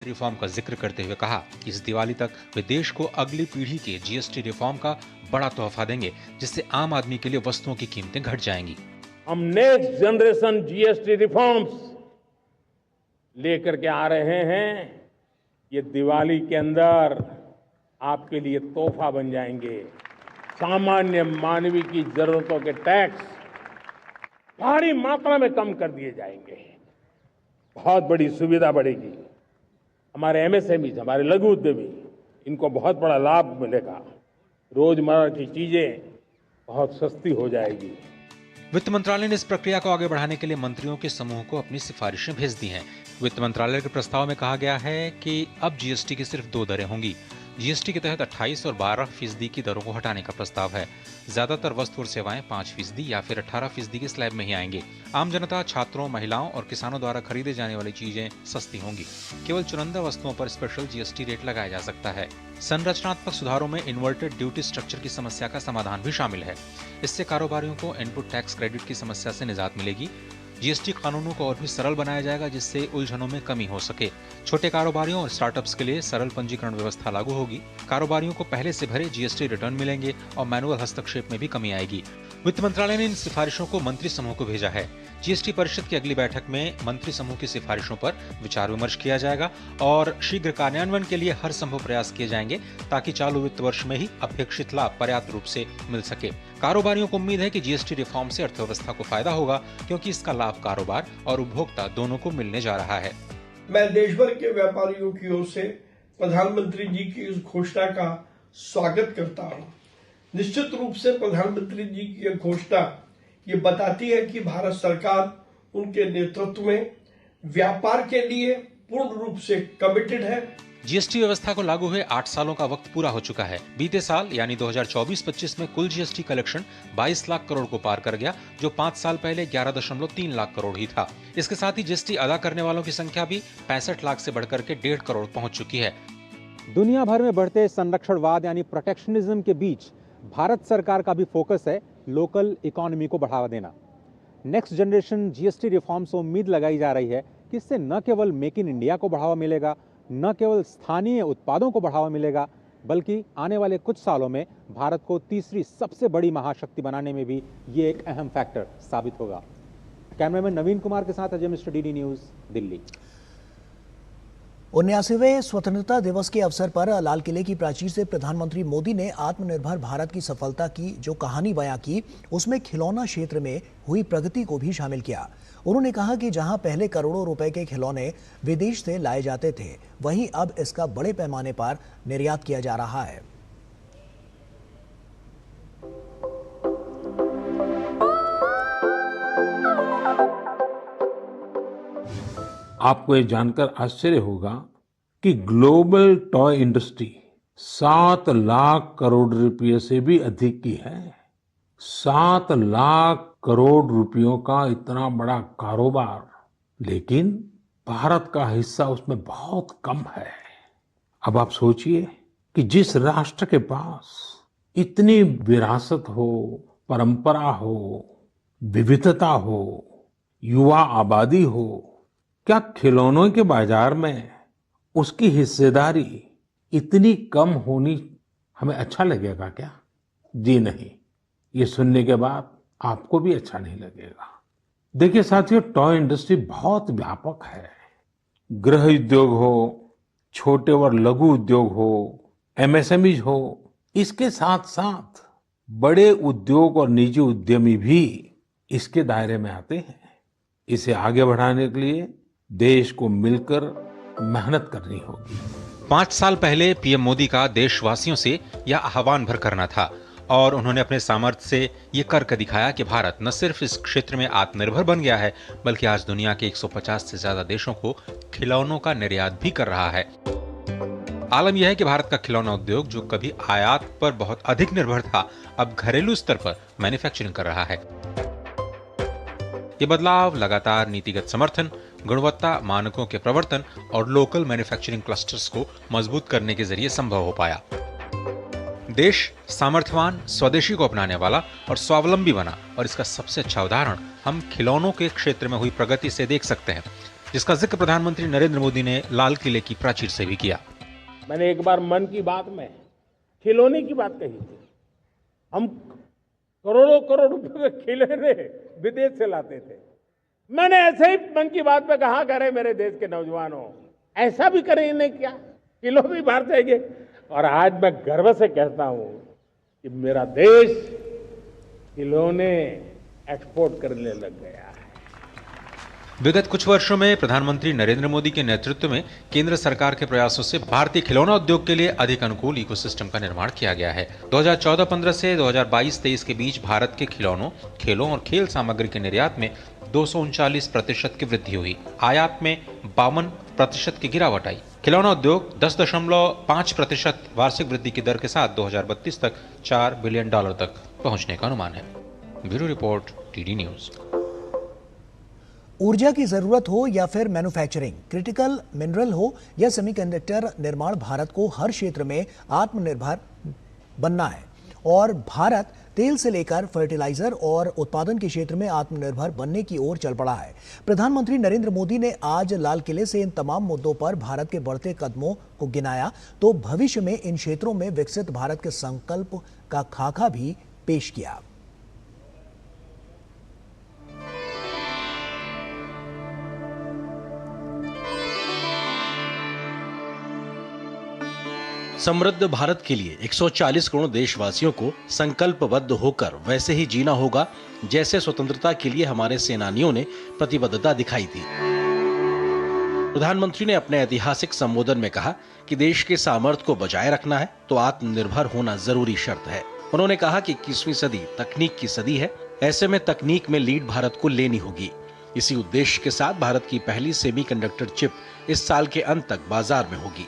Reform का जिक्र करते हुए कहा कि इस दिवाली तक वे देश को अगली पीढ़ी के जीएसटी रिफॉर्म का बड़ा तोहफा देंगे, जिससे आम आदमी के लिए वस्तुओं की कीमतें घट जाएंगी। हम नेक्स्ट जनरेशन जीएसटी रिफॉर्म्स लेकर के आ रहे हैं। ये दिवाली के अंदर आपके लिए तोहफा बन जाएंगे। सामान्य मानवीय की जरूरतों के टैक्स भारी मात्रा में कम कर दिए जाएंगे। बहुत बड़ी सुविधा बढ़ेगी। हमारे एमएसएमई, हमारे लघु उद्यमी, इनको बहुत बड़ा लाभ मिलेगा। रोजमर्रा की चीजें बहुत सस्ती हो जाएगी। वित्त मंत्रालय ने इस प्रक्रिया को आगे बढ़ाने के लिए मंत्रियों के समूह को अपनी सिफारिशें भेज दी हैं। वित्त मंत्रालय के प्रस्ताव में कहा गया है कि अब जीएसटी की सिर्फ 2 दरें होंगी। जीएसटी के तहत 28 और 12% की दरों को हटाने का प्रस्ताव है। ज्यादातर वस्तु और सेवाएं 5% या फिर 18% के स्लैब में ही आएंगे। आम जनता, छात्रों, महिलाओं और किसानों द्वारा खरीदे जाने वाली चीजें सस्ती होंगी। केवल चुनिंदा वस्तुओं पर स्पेशल जीएसटी रेट लगाया जा सकता है। संरचनात्मक सुधारों में इन्वर्टेड ड्यूटी स्ट्रक्चर की समस्या का समाधान भी शामिल है। इससे कारोबारियों को इनपुट टैक्स क्रेडिट की समस्या से निजात मिलेगी। जीएसटी कानूनों को और भी सरल बनाया जाएगा, जिससे उलझनों में कमी हो सके। छोटे कारोबारियों और स्टार्टअप्स के लिए सरल पंजीकरण व्यवस्था लागू होगी। कारोबारियों को पहले से भरे जीएसटी रिटर्न मिलेंगे और मैनुअल हस्तक्षेप में भी कमी आएगी। वित्त मंत्रालय ने इन सिफारिशों को मंत्री समूह को भेजा है। जीएसटी परिषद की अगली बैठक में मंत्री समूह की सिफारिशों पर विचार विमर्श किया जाएगा और शीघ्र कार्यान्वयन के लिए हर संभव प्रयास किए जाएंगे, ताकि चालू वित्त वर्ष में ही अपेक्षित लाभ पर्याप्त रूप से मिल सके। कारोबारियों को उम्मीद है कि जीएसटी रिफॉर्म से अर्थव्यवस्था को फायदा होगा, क्योंकि इसका लाभ कारोबार और उपभोक्ता दोनों को मिलने जा रहा है। मैं देश भर के व्यापारियों की ओर से प्रधानमंत्री जी की इस घोषणा का स्वागत करता हूं। निश्चित रूप से प्रधानमंत्री जी की यह घोषणा ये बताती है कि भारत सरकार उनके नेतृत्व में व्यापार के लिए पूर्ण रूप से कमिटेड है। जीएसटी व्यवस्था को लागू हुए 8 सालों का वक्त पूरा हो चुका है। बीते साल यानी 2024-25 में कुल जीएसटी कलेक्शन 22 लाख करोड़ को पार कर गया, जो 5 साल पहले 11.3 लाख करोड़ ही था। इसके साथ ही जीएसटी अदा करने वालों की संख्या भी 65 लाख से बढ़कर के 1.5 करोड़ पहुंच चुकी है। दुनिया भर में बढ़ते संरक्षणवाद यानी प्रोटेक्शनिज्म के बीच भारत सरकार का भी फोकस है लोकल इकोनॉमी को बढ़ावा देना। नेक्स्ट जनरेशन जीएसटी रिफॉर्म से उम्मीद लगाई जा रही है कि इससे न केवल मेक इन इंडिया को बढ़ावा मिलेगा, न केवल स्थानीय उत्पादों को बढ़ावा मिलेगा, बल्कि आने वाले कुछ सालों में भारत को तीसरी सबसे बड़ी महाशक्ति बनाने में भी ये एक अहम फैक्टर साबित होगा। कैमरामैन नवीन कुमार के साथ अजय मिश्र, डीडी न्यूज़, दिल्ली। 79वें स्वतंत्रता दिवस के अवसर पर लाल किले की प्राचीर से प्रधानमंत्री मोदी ने आत्मनिर्भर भारत की सफलता की जो कहानी बयां की, उसमें खिलौना क्षेत्र में हुई प्रगति को भी शामिल किया। उन्होंने कहा कि जहां पहले करोड़ों रुपए के खिलौने विदेश से लाए जाते थे, वहीं अब इसका बड़े पैमाने पर निर्यात किया जा रहा है। आपको ये जानकर आश्चर्य होगा कि global toy industry 7 lakh crore रुपए से भी अधिक की है। 7 लाख करोड़ रुपयों का इतना बड़ा कारोबार, लेकिन भारत का हिस्सा उसमें बहुत कम है। अब आप सोचिए कि जिस राष्ट्र के पास इतनी विरासत हो, परंपरा हो, विविधता हो, युवा आबादी हो, क्या खिलौनों के बाजार में उसकी हिस्सेदारी इतनी कम होनी हमें अच्छा लगेगा क्या? जी नहीं, ये सुनने के बाद आपको भी अच्छा नहीं लगेगा। देखिए साथियों, टॉय इंडस्ट्री बहुत व्यापक है। गृह उद्योग हो, छोटे और लघु उद्योग हो, एमएसएमई हो, इसके साथ साथ बड़े उद्योग और निजी उद्यमी भी इसके दायरे में आते हैं। इसे आगे बढ़ाने के लिए देश को मिलकर मेहनत करनी होगी। 5 साल पहले पीएम मोदी का देशवासियों से यह आह्वान भर करना था और उन्होंने अपने सामर्थ्य से ये करके दिखाया कि भारत न सिर्फ इस क्षेत्र में आत्मनिर्भर बन गया है, बल्कि आज दुनिया के 150 से ज्यादा देशों को खिलौनों का निर्यात भी कर रहा है। आलम यह है कि भारत का खिलौना उद्योग, जो कभी आयात पर बहुत अधिक निर्भर था, अब घरेलू स्तर पर मैन्युफैक्चरिंग कर रहा है। ये बदलाव लगातार नीतिगत समर्थन, गुणवत्ता मानकों के प्रवर्तन और लोकल मैन्युफैक्चरिंग क्लस्टर्स को मजबूत करने के जरिए संभव हो पाया। देश सामर्थ्यवान, स्वदेशी को अपनाने वाला और स्वावलंबी बना, और इसका सबसे अच्छा उदाहरण हम खिलौनों के क्षेत्र में हुई प्रगति से देख सकते हैं। जिसका जिक्र प्रधानमंत्री नरेंद्र मोदी ने लाल किले की प्राचीर से भी किया। मैंने एक बार मन की बात में खिलौने की बात कही थी। हम करोड़ों करोड़ रुपए के खिलौने विदेश से लाते थे। मैंने ऐसे ही मन की बात में कहा, करे मेरे देश के नौजवानों, ऐसा भी करेंगे क्या? किलो भी बाहर जाएंगे। और आज मैं गर्व से कहता हूं कि मेरा देश खिलौने एक्सपोर्ट करने लग गया है। विगत कुछ वर्षों में प्रधानमंत्री नरेंद्र मोदी के नेतृत्व में केंद्र सरकार के प्रयासों से भारतीय खिलौना उद्योग के लिए अधिक अनुकूल इकोसिस्टम का निर्माण किया गया है। 2014-15 से 2022-23 के बीच भारत के खिलौनों, खेलों और खेल सामग्री के निर्यात में 239% की वृद्धि हुई। आयात में 52% की गिरावट आई। खिलौना उद्योग 10.5% वार्षिक वृद्धि की दर के साथ 2032 तक $4 बिलियन तक पहुंचने का अनुमान है। Bureau report, TD news. ऊर्जा की जरूरत हो या फिर मैन्युफैक्चरिंग, क्रिटिकल मिनरल हो या सेमीकंडक्टर निर्माण, भारत को हर क्षेत्र में आत्मनिर्भर बनना है। और भारत तेल से लेकर फर्टिलाइजर और उत्पादन के क्षेत्र में आत्मनिर्भर बनने की ओर चल पड़ा है। प्रधानमंत्री नरेंद्र मोदी ने आज लाल किले से इन तमाम मुद्दों पर भारत के बढ़ते कदमों को गिनाया तो भविष्य में इन क्षेत्रों में विकसित भारत के संकल्प का खाका भी पेश किया। समृद्ध भारत के लिए 140 करोड़ देशवासियों को संकल्पबद्ध होकर वैसे ही जीना होगा जैसे स्वतंत्रता के लिए हमारे सेनानियों ने प्रतिबद्धता दिखाई थी। प्रधानमंत्री ने अपने ऐतिहासिक संबोधन में कहा कि देश के सामर्थ्य को बचाए रखना है तो आत्मनिर्भर होना जरूरी शर्त है। उन्होंने कहा कि 21वीं सदी तकनीक की सदी है, ऐसे में तकनीक में लीड भारत को लेनी होगी। इसी उद्देश्य के साथ भारत की पहली सेमीकंडक्टर चिप इस साल के अंत तक बाजार में होगी।